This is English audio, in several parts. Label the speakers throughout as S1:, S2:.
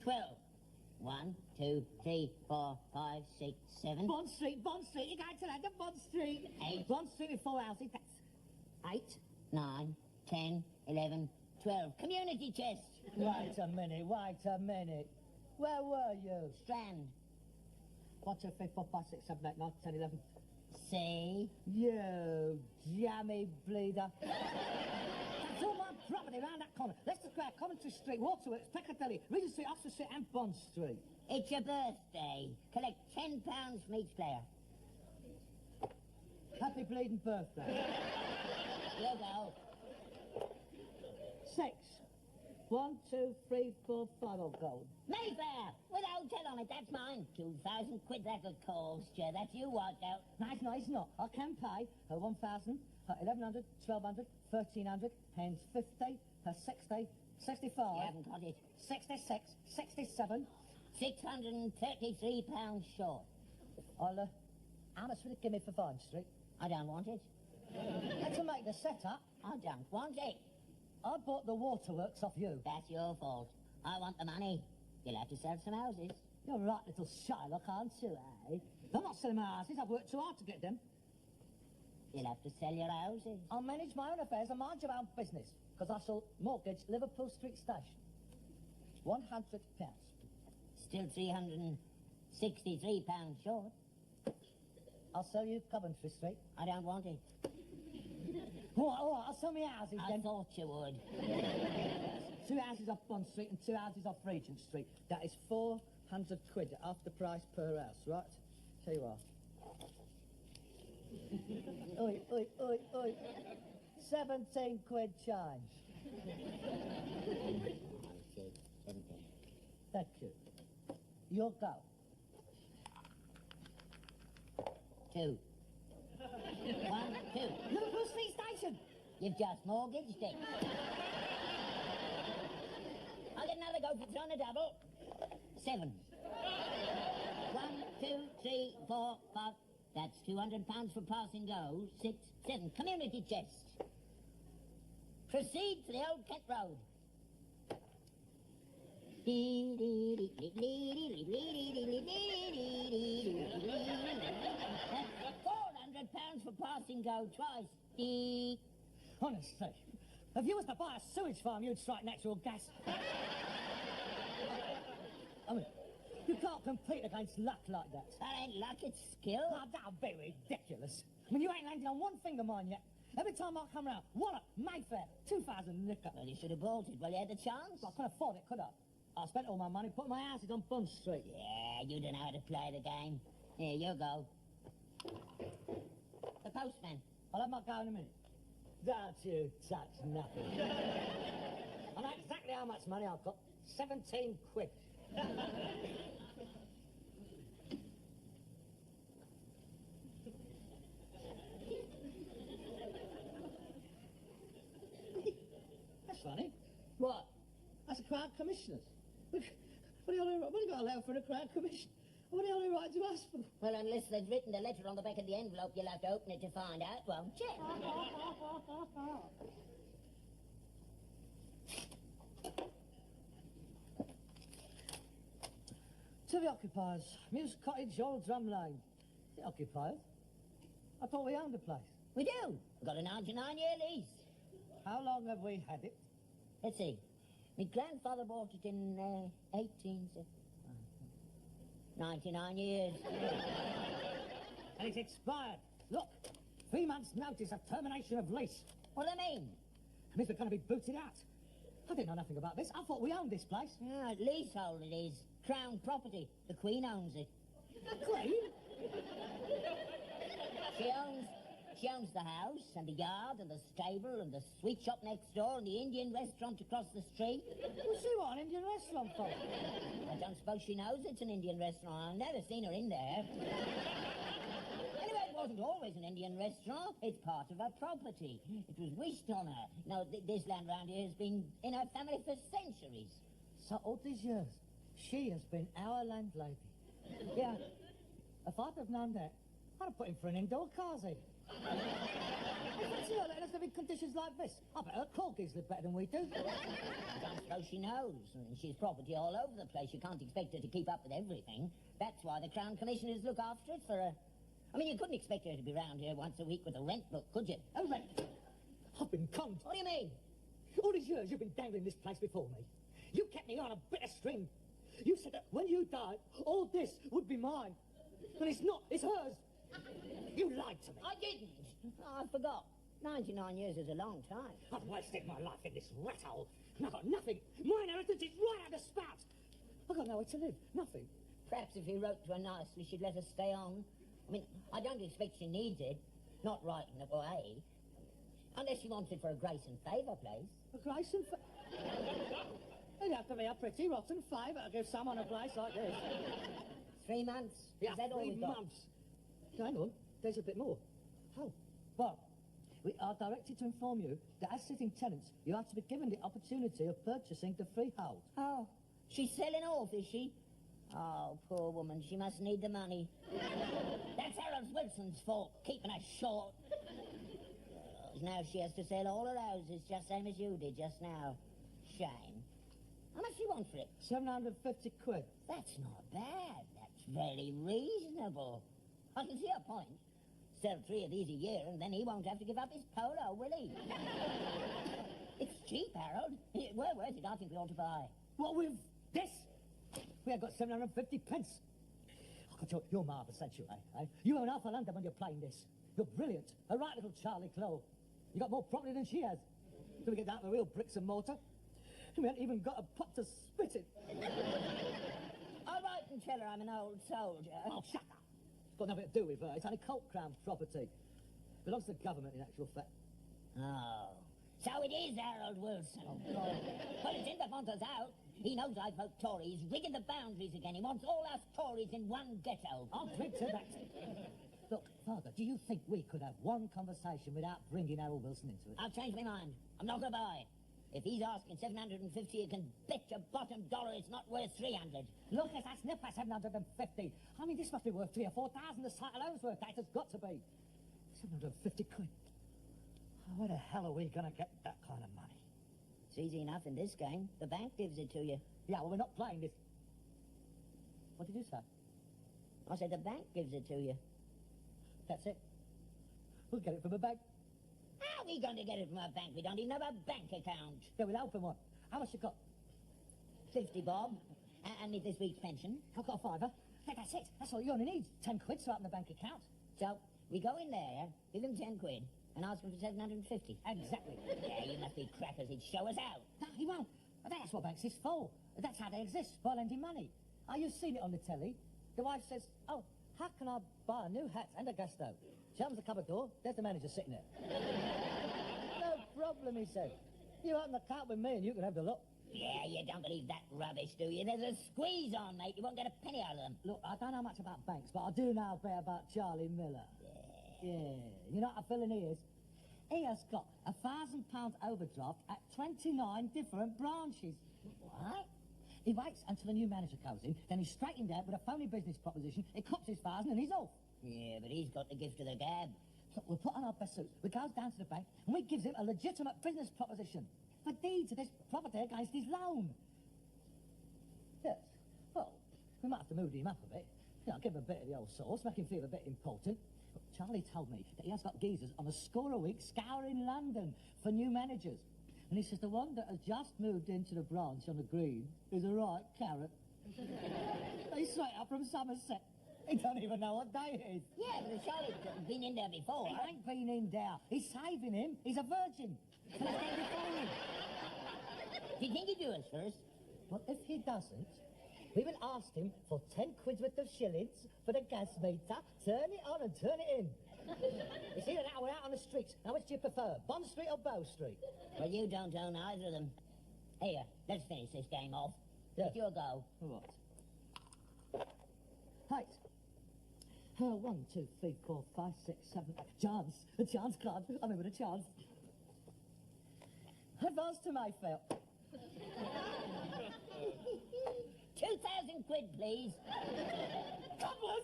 S1: 12. 1, 2, 3, 4, 5, 6, 7.
S2: Bond Street, you're going to land at Bond Street.
S1: 8.
S2: Bond Street with 4 houses, that's 8.
S1: 9, 10, 11, 12. Community chest.
S2: Wait a minute. Where were you?
S1: Strand.
S2: 1, 2, 3, 4, 5, 6, 7, 8, 9, 10, 11.
S1: C.
S2: You jammy bleeder. That's all my property round that corner. Leicester Square, Coventry Street, Waterworks, Piccadilly, Regent Street, Oxford Street and Bond Street.
S1: It's your birthday. Collect £10 from each player.
S2: Happy bleeding birthday.
S1: You go.
S2: 6. 1, 2, 3, 4, 5 of gold.
S1: Mayfair, with a hotel on it, that's mine. 2,000 quid that'll cost you. That's you wiped out.
S2: No, it's not. I can pay her 1,000, her 1,100, 1,200, 1,300, hens 50, her 60, 65.
S1: You haven't got it.
S2: 66, 67.
S1: £633 short.
S2: I'll, how much will it give me for Vine Street?
S1: I don't want it.
S2: And to make the setup,
S1: I don't want it.
S2: I bought the Waterworks off you.
S1: That's your fault. I want the money. You'll have to sell some houses.
S2: You're a right little Shylock, aren't you, eh? I'm not selling my houses. I've worked too hard to get them.
S1: You'll have to sell your houses.
S2: I'll manage my own affairs and mind your own business, because I shall mortgage Liverpool Street Station. £100.
S1: Still £363 short.
S2: I'll sell you Coventry Street.
S1: I don't want it.
S2: All right, I'll sell me houses
S1: I
S2: then.
S1: thought you would.
S2: 2 houses off Bond Street and 2 houses off Regent Street. That is 400 quid after price per house, right? Here you are. Oi, oi, oi, oi. 17 quid change.
S1: 17.
S2: Thank you. Your go.
S1: 2. 1, 2.
S2: Liverpool Street Station.
S1: You've just mortgaged it. I'll get another go for throwing a double. 7. 1, 2, 3, 4, 5. That's £200 for passing go. 6, 7. Community chest. Proceed to the Old Kent Road. £400 for passing go twice.
S2: Honestly, if you was to buy a sewage farm, you'd strike natural gas. I mean, you can't compete against luck like that.
S1: That ain't luck, it's skill.
S2: Oh, that'd be ridiculous. I mean, you ain't landed on one finger mine yet. Every time I come round, Wallop, Mayfair, 2,000 liquor.
S1: Well, you should have bought it while you had the chance.
S2: I couldn't afford it, could I? I spent all my money putting my houses on Bond Street.
S1: Yeah, you don't know how to play the game. Here, you go. The postman.
S2: I'll have my go in a minute. Don't you touch nothing. I know exactly how much money I've got. 17 quid. That's funny.
S1: What?
S2: That's a Crown Commissioner's. What do you got allowed for a Crown Commission? What do you right to ask for?
S1: Well, unless they've written the letter on the back of the envelope, you'll have to open it to find out, won't you?
S2: To the occupiers, Music Cottage, Old Drum Lane. The occupiers? I thought we owned the place.
S1: We do. We've got a 99-year lease.
S2: How long have we had it?
S1: Let's see. My grandfather bought it in 1875. 99 years.
S2: And it's expired. Look, 3 months' notice of termination of lease.
S1: What do they mean?
S2: It means we're going to be booted out. I didn't know nothing about this. I thought we owned this place.
S1: Ah, leasehold it is. Crown property. The Queen owns it.
S2: The Queen?
S1: She owns the house and the yard and the stable and the sweet shop next door and the Indian restaurant across the street.
S2: Well, she what an Indian restaurant for?
S1: I don't suppose she knows it's an Indian restaurant. I've never seen her in there. Anyway, it wasn't always an Indian restaurant. It's part of her property. It was wished on her. Now, this land round here has been in her family for centuries.
S2: So all these years, she has been our landlady. Yeah. If I'd have known that, I'd have put him for an indoor carsy. Fancy her letting us live in conditions like this. I bet her corgis live better than we do.
S1: I don't suppose she knows. And she's property all over the place. You can't expect her to keep up with everything. That's why the Crown Commissioners look after it for her. I mean, you couldn't expect her to be round here once a week with a rent book, could you?
S2: A rent? I've been conned.
S1: What do you mean?
S2: All these years you've been dangling this place before me. You kept me on a bit of string. You said that when you died, all this would be mine. But it's not, it's hers. You lied to me.
S1: I didn't. Oh, I forgot. 99 years is a long time.
S2: I've wasted my life in this rat hole, and I've got nothing. My inheritance is right out the spout. I've got nowhere to live, nothing.
S1: Perhaps if you wrote to her nicely, she'd let us stay on. I mean, I don't expect she needs it. Not right in a way. Unless she wants it for a grace and favour place.
S2: A grace and favour? It'd have to be a pretty rotten favour to give someone a place like this.
S1: 3 months?
S2: Yeah,
S1: Is that all
S2: 3
S1: we've got?
S2: months. Hang on, there's a bit more. Oh, well, we are directed to inform you that as sitting tenants, you are to be given the opportunity of purchasing the freehold.
S1: Oh, she's selling off, is she? Oh, poor woman, she must need the money. That's Harold Wilson's fault, keeping her short. Now she has to sell all her houses, just same as you did just now. Shame. How much do you want for it?
S2: 750 quid.
S1: That's not bad. That's very reasonable. I can see her point. Sell 3 of these a year, and then he won't have to give up his polo, will he? It's cheap, Harold. We're worth it. I think we ought to buy.
S2: What with this? We have got 750 pence. I can tell you're marvellous, ain't you, eh? You own half of London when you're playing this. You're brilliant. A right little Charlie Clow. You got more property than she has. Till we get down to the real bricks and mortar. We haven't even got a pot to spit in.
S1: I'll write and tell her I'm an old soldier.
S2: Oh, shut up. It's got nothing to do with her. It's only Colt Crown property. Belongs to the government, in actual fact.
S1: Oh, so it is Harold Wilson. Well, it's in the Fonter's out. He knows I vote Tory. He's rigging the boundaries again. He wants all us Tories in one ghetto.
S2: I'll drink to that. Look, Father, do you think we could have one conversation without bringing Harold Wilson into it?
S1: I've changed my mind. I'm not going to buy. If he's asking 750, you can bet your bottom dollar it's not worth 300.
S2: Look, as I sniff at 750. I mean, this must be worth 3,000 or 4,000. The site alone's worth that. It's got to be. 750 quid. Oh, where the hell are we going to get that kind of money?
S1: It's easy enough in this game. The bank gives it to you.
S2: Yeah, well, we're not playing this. What did you say?
S1: I said the bank gives it to you.
S2: That's it. We'll get it from a bank.
S1: How are we going to get it from a bank? We don't even have a bank account.
S2: Yeah, we'll open one. How much you got?
S1: 50 bob. And with this week's pension.
S2: I've got a fiver. Yeah, that's it. That's all you only need. 10 quid to open the bank account.
S1: So, we go in there, give him 10 quid, and ask him for 750.
S2: Exactly.
S1: Yeah, you must be crackers. He'd show us out.
S2: No, he won't. That's what banks is for. That's how they exist, by lending money. Oh, you've seen it on the telly. The wife says, oh, how can I buy a new hat and a gas stove? She opens the cupboard door, there's the manager sitting there. No problem, he said. You open the account with me and you can have the lot.
S1: Yeah, you don't believe that rubbish, do you? There's a squeeze on, mate. You won't get a penny out of them.
S2: Look, I don't know much about banks, but I do know a bit about Charlie Miller. Yeah. You know what a villain he is? He has got £1,000 overdraft at 29 different branches.
S1: What?
S2: He waits until a new manager goes in, then he's straightened out with a phony business proposition, he cops his 1,000 and he's off.
S1: Yeah, but he's got the gift of the gab.
S2: So we'll put on our best suits, we goes down to the bank, and we gives him a legitimate business proposition for deeds of this property against his loan. Yes, well, we might have to move him up a bit. You know, give him a bit of the old sauce, make him feel a bit important. But Charlie told me that he has got geezers on a score a week scouring London for new managers. And he says the one that has just moved into the branch on the green is a right carrot. He's straight up from Somerset. He don't even know what day it is.
S1: Yeah, but Charlie's been in there before.
S2: He ain't been in there. He's saving him. He's a virgin. Can I stand before him?
S1: Do you think he'd do us first?
S2: Well, if he doesn't, we will ask him for 10 quid worth of shillings for the gas meter, turn it on and turn it in. It's either that or we're out on the streets. Now, which do you prefer, Bond Street or Bow Street?
S1: Well, you don't own either of them. Here, let's finish this game off.
S2: Yeah.
S1: It's your go.
S2: All right. Height. 1, 2, 3, 4, 5, 6, 7, 8. Chance. A chance card. I'm in with a chance. Advance to Mayfair.
S1: 2,000 quid, please.
S2: Come on.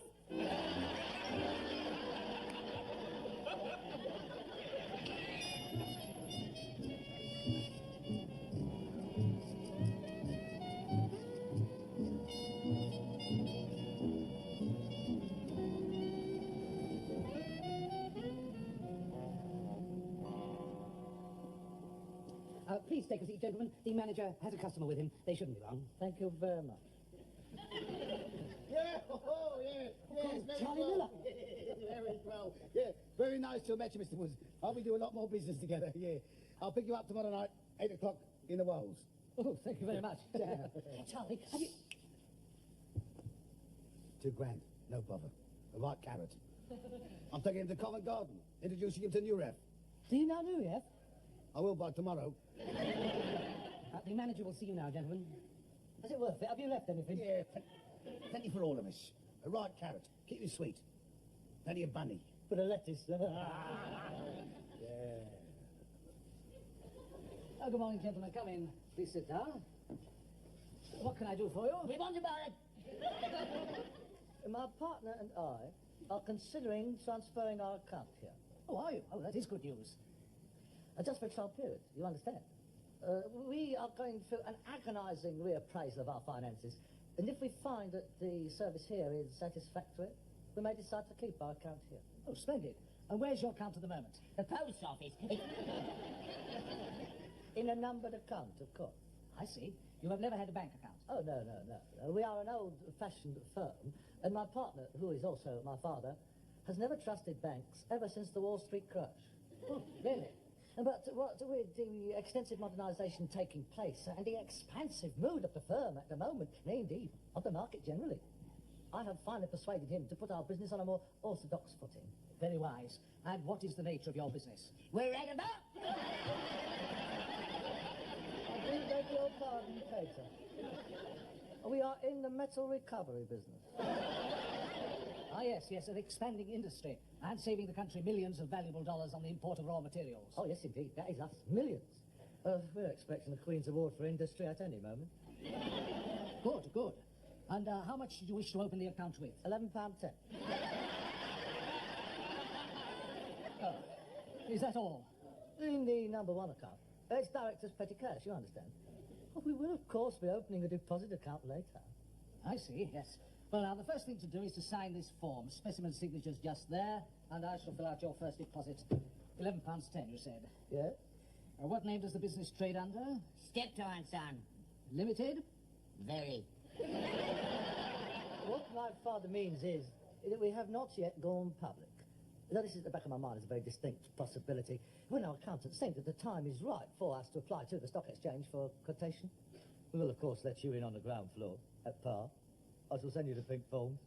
S2: take a seat, gentlemen. The manager has a customer with him. They shouldn't be long. Thank you very much.
S3: Yeah, oh, yeah. Yes, very
S2: Charlie
S3: well.
S2: Miller.
S3: Very well. Yeah, very nice to have met you, Mr. Woods. I'll be doing a lot more business together, yeah. I'll pick you up tomorrow night, 8 o'clock in the Wells.
S2: Oh, thank you very much. Charlie, have you...
S3: £2 no bother. A right carrot. I'm taking him to Covent Garden, introducing him to new ref.
S2: Do you know New Year?
S3: I will by tomorrow.
S2: The manager will see you now, gentlemen. Is it worth it? Have you left anything?
S3: Yeah, plenty for all of us. A right carrot. Keep it sweet. Plenty of bunny.
S2: For the lettuce.
S3: Yeah.
S2: Oh, good morning, gentlemen. Come in. Please sit down. What can I do for you?
S1: We want about it.
S2: My partner and I are considering transferring our account here. Oh, are you? Oh, that is good news. Just for a trial period, you understand? We are going through an agonizing reappraisal of our finances, and if we find that the service here is satisfactory, we may decide to keep our account here.
S4: Oh, splendid. And where's your account at the moment?
S1: The post office.
S2: In a numbered account, of course.
S4: I see. You have never had a bank account.
S2: Oh, no. We are an old-fashioned firm, and my partner, who is also my father, has never trusted banks ever since the Wall Street crash.
S4: Oh, really?
S2: But what with the extensive modernisation taking place and the expansive mood of the firm at the moment, nay, indeed, of the market generally, I have finally persuaded him to put our business on a more orthodox footing.
S4: Very wise. And what is the nature of your business?
S1: We're right about.
S2: I do beg your pardon, Peter. We are in the metal recovery business.
S4: Ah, yes, an expanding industry and saving the country millions of valuable dollars on the import of raw materials.
S2: Oh, yes, indeed. That is us. Millions. We're expecting the Queen's Award for Industry at any moment.
S4: Good. And how much did you wish to open the account with?
S2: £11.10.
S4: Oh, is that all?
S2: In the number one account. It's director's petty cash, you understand. Well, we will, of course, be opening a deposit account later.
S4: I see, yes. Well, now, the first thing to do is to sign this form. Specimen signature's just there, and I shall fill out your first deposit. £11.10, you said.
S2: Yeah?
S4: What name does the business trade under?
S1: Steptoe and Son.
S4: Limited?
S1: Very.
S2: What my father means is that we have not yet gone public. Now, this is at the back of my mind is a very distinct possibility. When our accountants think that the time is right for us to apply to the stock exchange for quotation, we will, of course, let you in on the ground floor at par. I shall send you the pink forms.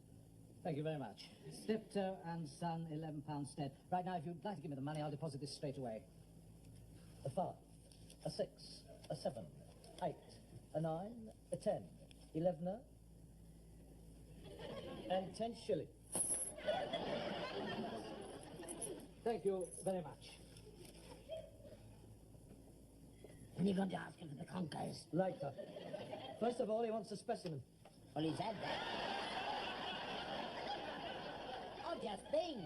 S4: Thank you very much. Steptoe and Son, £11.10. Right now, if you'd like to give me the money, I'll deposit this straight away.
S2: A 5, a 6, a 7, 8, a 9, a 10, 11, and 10 shillings.
S4: Thank you very much.
S1: When are you going to ask him for the conkers?
S2: Later. First of all, he wants a specimen.
S1: Well, he's had that. I've just been.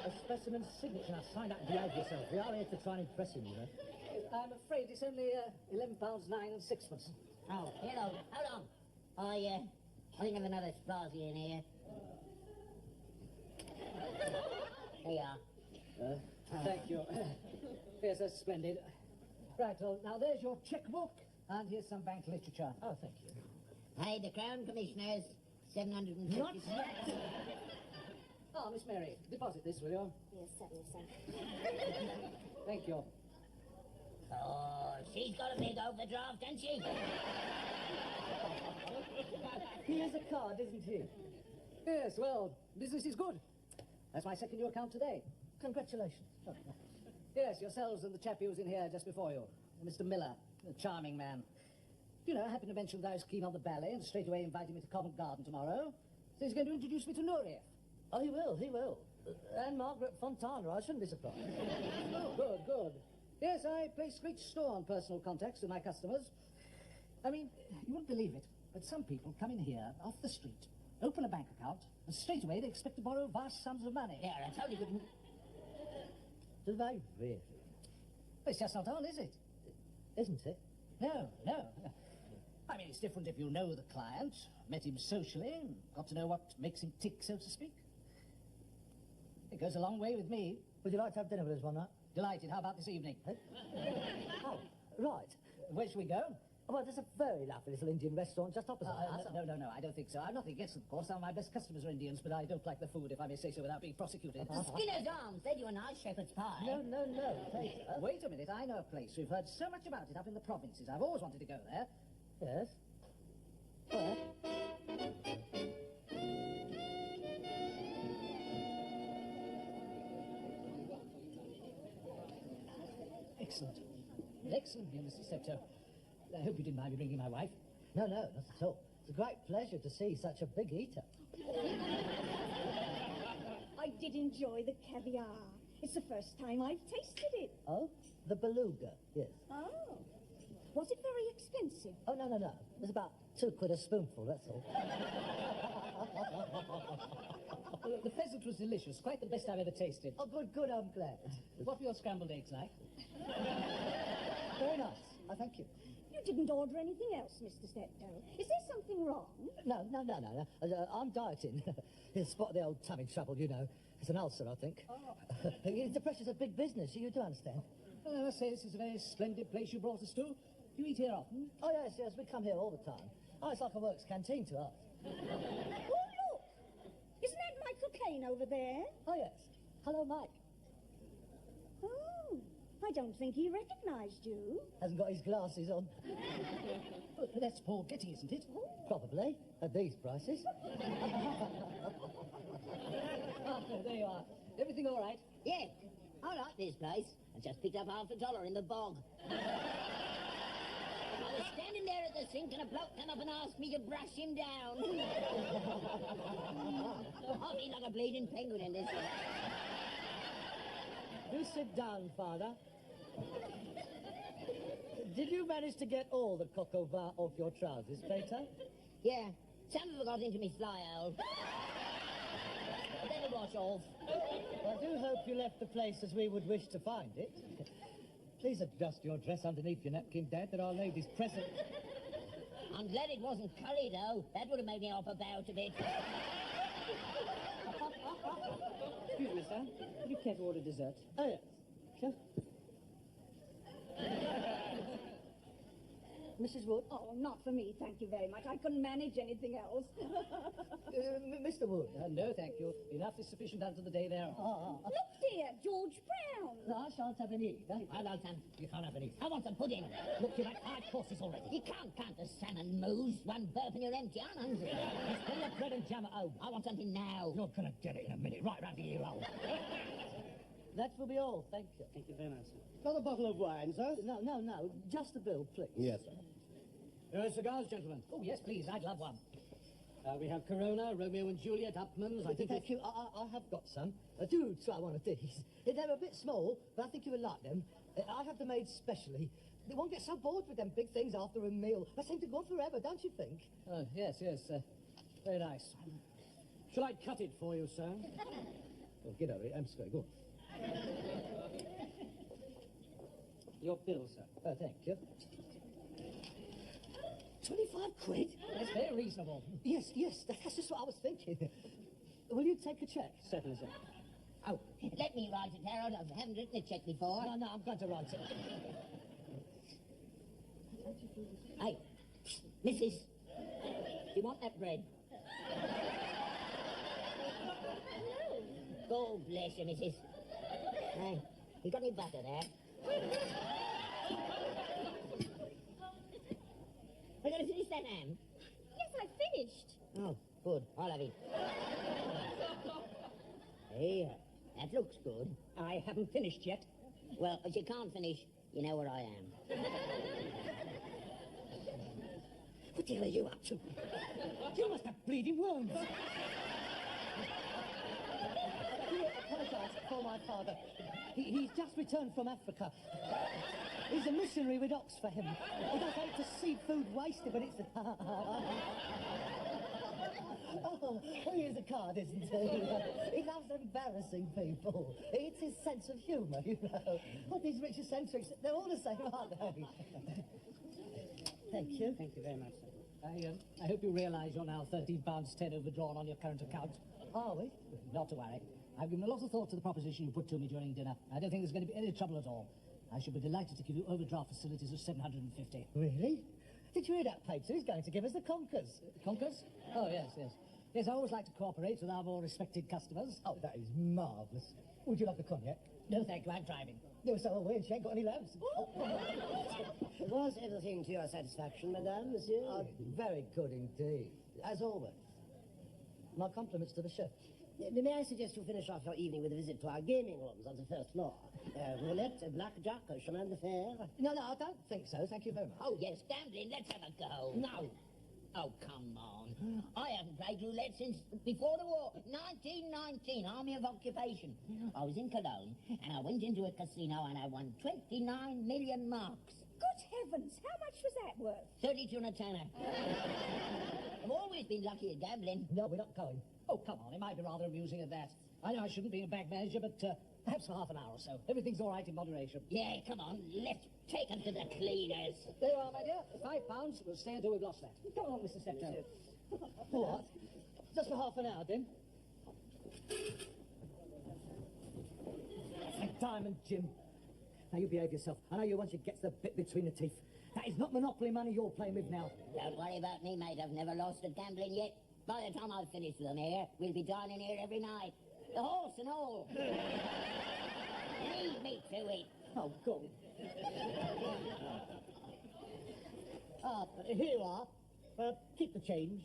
S2: A specimen's signature. Now sign up and behave yourself. We are here to try and impress him, you know.
S4: I'm afraid it's only £11.09 and sixpence.
S1: Oh, hello. Hold on. I think I've another sparsy in here. There you are.
S4: Thank you. Yes, that's splendid. Right, well, now there's your checkbook, and here's some bank literature.
S2: Oh, thank you.
S1: Paid the Crown Commissioners £750.
S2: What?
S4: Oh, Miss Mary, deposit this, will you?
S5: Yes, certainly, sir.
S4: Thank you.
S1: Oh, she's got a big overdraft, hasn't she?
S2: He has a card, isn't he?
S4: Yes, well, business is good. That's my second new account today.
S2: Congratulations.
S4: Yes, yourselves and the chap who was in here just before you, Mr. Miller, a charming man. You know, I happened to mention that I was keen on the ballet and straight away invited me to Covent Garden tomorrow. So he's going to introduce me to Nureyev.
S2: Oh, he will. And Margaret Fontana, I shouldn't be surprised.
S4: Oh, good. Yes, I place great store on personal contacts with my customers. I mean, you wouldn't believe it, but some people come in here off the street, open a bank account, and straight away they expect to borrow vast sums of money.
S1: Yeah, I told you couldn't.
S2: Do they really?
S4: It's just not on, is it?
S2: Isn't it?
S4: No. I mean, it's different if you know the client, met him socially, and got to know what makes him tick, so to speak. It goes a long way with me.
S2: Would you like to have dinner with us one night?
S4: Delighted. How about this evening?
S2: Oh, right.
S4: Where should we go?
S2: Well, there's a very lovely little Indian restaurant just opposite us.
S4: No, I don't think so. I'm nothing against it, of course. Some of my best customers are Indians, but I don't like the food, if I may say so, without being prosecuted.
S1: Skinner's Arms, they do a nice shepherd's pie.
S2: No. Peter.
S4: Wait a minute, I know a place. We've heard so much about it up in the provinces. I've always wanted to go there.
S2: Yes? Where?
S4: Excellent. Excellent, dear Mr. Steptoe. I hope you didn't mind me bringing my wife.
S2: No, not at all. It's a great pleasure to see such a big eater.
S5: I did enjoy the caviar. It's the first time I've tasted it.
S2: Oh? The beluga, yes.
S5: Oh. Was it very expensive?
S2: Oh, no. It was about £2 a spoonful, that's all.
S4: The pheasant was delicious. Quite the best I've ever tasted.
S2: Oh, good, I'm glad.
S4: What were your scrambled eggs like?
S2: Very nice. Oh, thank you.
S5: You didn't order anything else, Mr. Steptoe. Is there something wrong?
S2: No. I'm dieting. Spot the old tummy trouble, you know. It's an ulcer, I think.
S4: Oh.
S2: Depression's a big business, you do understand.
S4: Well, I must say, this is a very splendid place you brought us to. You eat here often?
S2: Oh, yes, we come here all the time. Oh, it's like a works canteen to us.
S5: Oh, look! Isn't that Michael Caine over there?
S2: Oh, yes. Hello, Mike.
S5: Oh, I don't think he recognised you.
S2: Hasn't got his glasses on.
S4: Oh, that's Paul Getty, isn't it?
S2: Probably, at these prices.
S4: Oh, there you are. Everything all right?
S1: Yeah, I like this place. I just picked up $50 in the bog. I was standing there at the sink and a bloke came up and asked me to brush him down. I feel like a bleeding penguin in this one.
S2: Do sit down, Father. Did you manage to get all the coq au vin off your trousers, Peter?
S1: Yeah, some of it got into me fly hole. But then it wash off.
S2: I do hope you left the place as we would wish to find it. Please adjust your dress underneath your napkin, Dad. There are ladies present.
S1: I'm glad it wasn't curry, though. That would have made me hop about a bit.
S4: Excuse me, sir. Would you care to order dessert?
S2: Oh, yes. Sure. Mrs. Wood?
S5: Oh, not for me, thank you very much. I couldn't manage anything else.
S2: Mr. Wood?
S4: No, thank you. Enough is sufficient unto the day thereof.
S5: Look, dear, George Brown.
S2: I shan't have any.
S1: I like some. You can't have any. I want some pudding.
S2: Look, you've had 5 courses already.
S1: You can't count the salmon moose. One burp and you're empty. I'm hungry.
S2: There's plenty of bread and jam at home.
S1: I want something now.
S2: You're going to get it in a minute, right round the ear hole. That will be all, thank you.
S4: Thank you very much, sir.
S3: Another bottle of wine, sir?
S2: No, just the bill, please.
S3: Yes, sir.
S4: Cigars, gentlemen. Oh, yes, please. I'd love one. We have Corona, Romeo and Juliet, Upman's. I think
S2: Thank you. I have got some. Do try one of these. They're a bit small, but I think you would like them. I have them made specially. They won't get so bored with them big things after a meal. They seem to go on forever, don't you think?
S4: Oh, yes. Very nice. Shall I cut it for you, sir?
S2: Well, get over it. I'm sorry. Go on.
S4: Your bill, sir.
S2: Oh, thank you. 25 quid?
S4: That's very reasonable.
S2: Yes, that's just what I was thinking. Will you take a cheque?
S4: Certainly, sir.
S1: Oh, let me write it, Harold. I haven't written a cheque before.
S2: No, I'm going to write it.
S1: Hey, Mrs. Do you want that bread? Oh, bless you, Mrs. Hey, you got any butter there? Are you going to finish that ham?
S5: Yes, I finished.
S1: Oh, good. I'll have it. Hey, that looks good.
S4: I haven't finished yet.
S1: Well, if you can't finish, you know where I am.
S2: What the hell are you up to? You must have bleeding wounds. I do apologise for my father. He's just returned from Africa. He's a missionary with ox for him. He does hate to see food wasted, but it's... Oh, here's a card, isn't he? He loves embarrassing people. It's his sense of humour, you know. What these rich eccentrics, they're all the same, aren't they? Thank you.
S4: Thank you very much, sir. I hope you realise you're now £13.10 overdrawn on your current account.
S2: Are we?
S4: Not to worry. I've given a lot of thought to the proposition you put to me during dinner. I don't think there's going to be any trouble at all. I should be delighted to give you overdraft facilities of 750.
S2: Really? Did you hear that, Pater? He's going to give us the conkers.
S4: Conkers? Oh, yes, yes. Yes, I always like to cooperate with our more respected customers.
S2: Oh, that is marvellous. Would you like a cognac?
S4: No, thank you, I'm driving.
S2: No, so are we, and she ain't got any lamps.
S6: Was everything to your satisfaction, madame, monsieur?
S2: Very good indeed. As always. My compliments to the chef.
S6: May I suggest you finish off your evening with a visit to our gaming rooms on the first floor? Roulette, blackjack, chemin de fer.
S2: No, I don't think so. Thank you very much.
S1: Oh, yes, gambling, let's have a go.
S6: No.
S1: Oh, come on. I haven't played roulette since before the war. 1919, Army of Occupation. I was in Cologne, and I went into a casino, and I won 29 million marks.
S5: Good heavens, how much was that worth?
S1: 32 and a tenner. I've always been lucky at gambling.
S2: No, we're not going.
S4: Oh, come on, it might be rather amusing at that. I know I shouldn't be a bank manager, but perhaps for half an hour or so. Everything's all right in moderation.
S1: Yeah, come on, let's take them to the cleaners.
S4: There you are, my dear. £5. We'll stay until we've lost that. Come on, Mr. Steptoe.
S2: What? Just for half an hour, then? Diamond, Jim. Now, you behave yourself. I know you once you get the bit between the teeth. That is not monopoly money you're playing with now.
S1: Don't worry about me, mate. I've never lost at gambling yet. By the time I've finished with them here, we'll be dining here every night. The horse and all. Leave me to it.
S2: Oh, God. Here you are. Keep the change.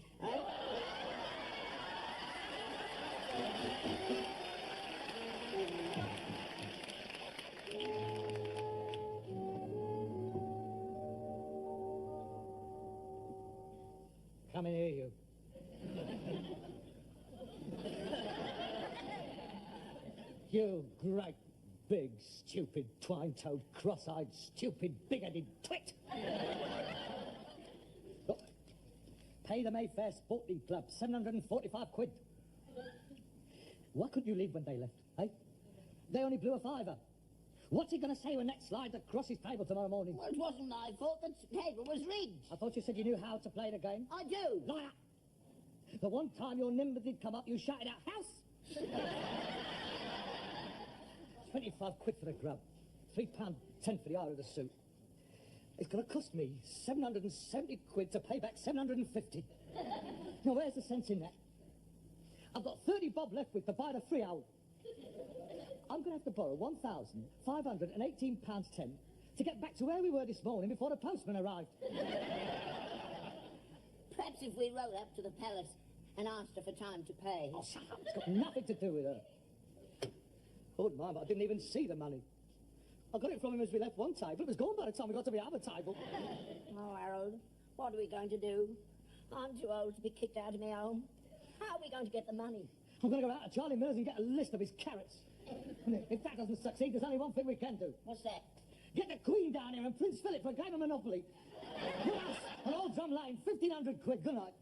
S2: Come in here, you. You great, big, stupid, twine-toed, cross-eyed, stupid, big-headed twit! Look, pay the Mayfair Sporting Club 745 quid. Why couldn't you leave when they left, eh? They only blew a fiver. What's he going to say when that slides across his table tomorrow morning?
S1: Well, it wasn't my fault. The table was rigged.
S2: I thought you said you knew how to play the game.
S1: I do.
S2: Liar! The one time your nimber did come up, you shouted out, house! 25 quid for the grub. £3.10 for the hire of the suit. It's going to cost me 770 quid to pay back 750. Now, where's the sense in that? I've got 30 bob left with to buy the free owl. I'm going to have to borrow £1,518.10 to get back to where we were this morning before the postman arrived.
S1: Perhaps if we rode up to the palace and asked her for time to pay.
S2: Oh, shut up. It's got nothing to do with her. I wouldn't mind, but I didn't even see the money. I got it from him as we left one table. It was gone by the time we got to the other table.
S1: Oh, Harold, what are we going to do? I'm too old to be kicked out of my home. How are we going to get the money?
S2: I'm going to go out to Charlie Miller's and get a list of his carrots. And if that doesn't succeed, there's only one thing we can do.
S1: What's that?
S2: Get the Queen down here and Prince Philip for a game of Monopoly. Plus, an old drum line, 1,500 quid. Good night.